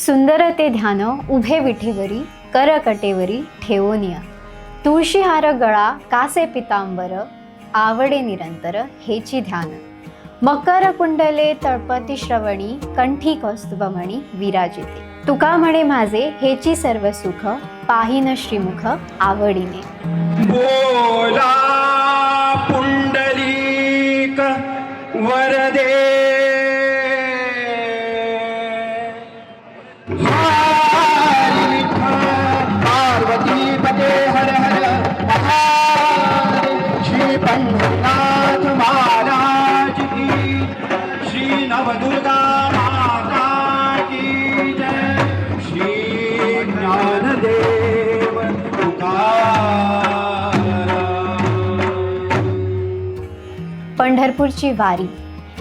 सुंदर ते ध्यान उभे विठेवरी कर कटेवरी ठेवोनिया तुळशी हार गळा कासे पितांबर आवडे निरंतर हेची ध्यान मकर कुंडले तळपती श्रवणी कंठी कौस्तुभमणी विराजिते तुका म्हणे माझे हेची सर्व सुख पाहिन श्रीमुख आवडीने। बोला पुंडलिक वरदे पार्वती पते हर हर श्री पंढरीनाथ महाराज की श्री नवदुर्गा माता की जय श्री ज्ञानदेव पंढरपूरची वारी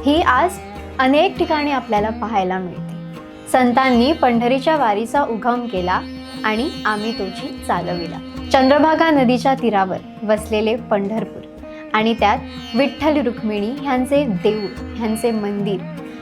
ही आज अनेक ठिकाणी आपल्याला पाहायला मिळते। संतांनी पंढरीच्या वारीचा उगम केला आणि आम्ही तोची चालविला। चंद्रभागा नदीच्या तीरावर वसलेले पंढरपूर आणि त्यात विठ्ठल रुक्मिणी ह्यांचे देऊळ ह्यांचे मंदिर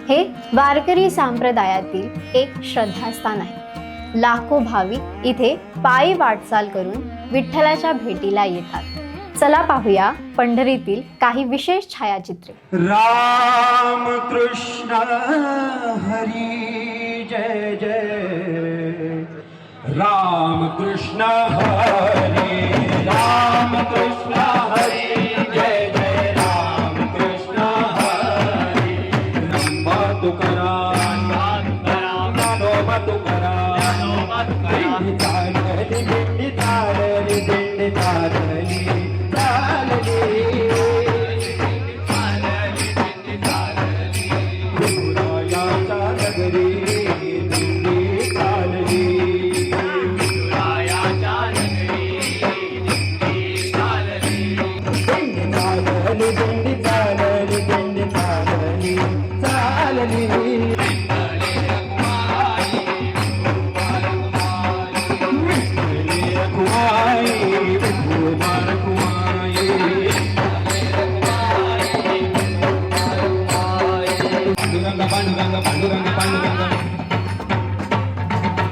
हे वारकरी संप्रदायातील एक श्रद्धास्थान आहे। लाखो भाविक इथे पायी वाटचाल करून विठ्ठलाच्या भेटीला येतात। चला पाहूया पंढरीतील काही विशेष छायाचित्रे। राम कृष्ण हरी जय जय राम कृष्ण हरी राम कृष्ण हरी जय जय राम कृष्ण हरी नंबा तुकाराम नानोबा तुकाराम दिंडी चालली दिंडी चालली दिंडी चालली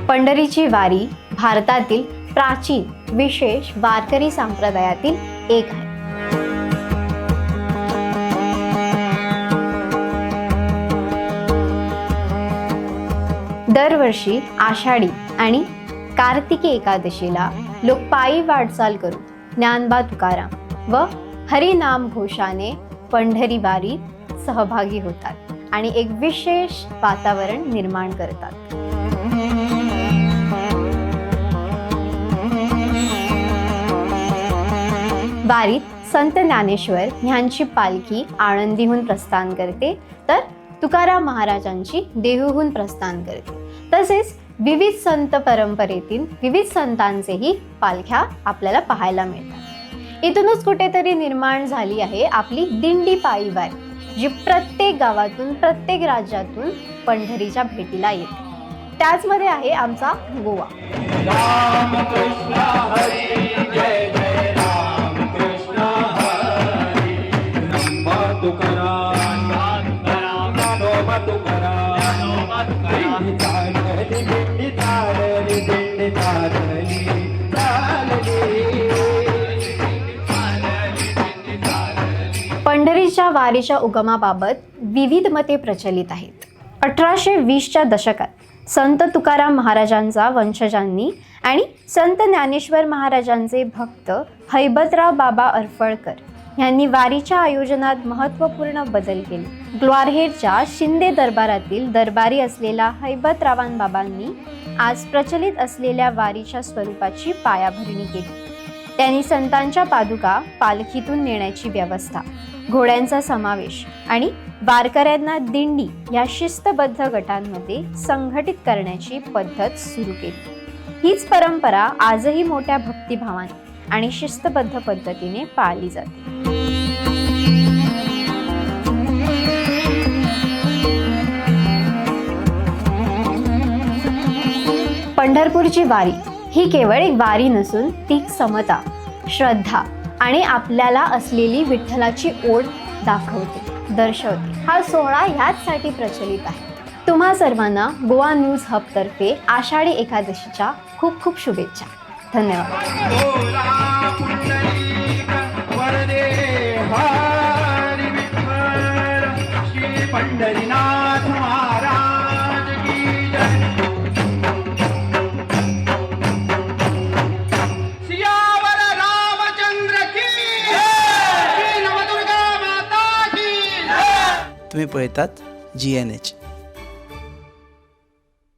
पंढरीची वारी भारतातील प्राचीन विशेष वारकरी संप्रदायातील एक आहे। दरवर्षी आषाढी आणि कार्तिकी एकादशीला लोक पायी वाटचाल करून ज्ञानबा तुकाराम व हरिनाम घोषाने पंढरी वारीत सहभागी होतात आणि एक विशेष वातावरण निर्माण करतात। वारीत संत ज्ञानेश्वर ह्यांची पालखी आळंदीहून प्रस्थान करते तर तुकाराम महाराजांची देहूहून प्रस्थान करते। तसेच विविध संत परंपरेतील विविध संतांचेही पालख्या आपल्याला पाहायला मिळतात। इथूनच कुठेतरी निर्माण झाली आहे आपली दिंडी पायी वारी, जी प्रत्येक गावातून प्रत्येक राज्यातून पंढरीच्या भेटीला येते। त्याचमध्ये आहे आमचा गोवा। राम कृष्ण हरी जय जय राम कृष्ण हरी नंबा तुकाराम नानोबा तुकाराम दिंडी चालली दिंडी चालली दिंडी चालली पंढरीच्या वारीच्या उगमाबाबत विविध मते प्रचलित आहेत। 1820च्या दशकात संत तुकाराम महाराजांचा वंशजांनी आणि संत ज्ञानेश्वर महाराजांचे भक्त हैबतराव बाबा अरफळकर यांनी वारीच्या आयोजनात महत्त्वपूर्ण बदल केले। ग्वाल्हेरच्या शिंदे दरबारातील दरबारी असलेल्या हैबतरावांबाबांनी आज प्रचलित असलेल्या वारीच्या स्वरूपाची पायाभरणी केली। त्यांनी संतांच्या पादुका पालखीतून नेण्याची व्यवस्था, घोड्यांचा समावेश आणि वारकऱ्यांना दिंडी या शिस्तबद्ध गटांमध्ये संघटित करण्याची पद्धत सुरू केली। हीच परंपरा आजही मोठ्या भक्तिभावाने आणि शिस्तबद्ध पद्धतीने पाळली जाते। पंढरपूरची वारी ही केवळ एक वारी नसून ती समता, श्रद्धा आणि आपल्याला असलेली विठ्ठलाची ओढ दाखवते, दर्शवते। हा सोहळा ह्याचसाठी प्रचलित आहे तुम्हा सर्वांना गोवा न्यूज हबतर्फे आषाढी एकादशीच्या खूप खूप शुभेच्छा. धन्यवाद. बोला पुंडलिक वरदे हरी विठ्ठल श्री पंढरीनाथ महाराज की जय. सियावर रामचंद्र की जय. श्री नवदुर्गा माता की जय. तुम्ही पळतात GNH.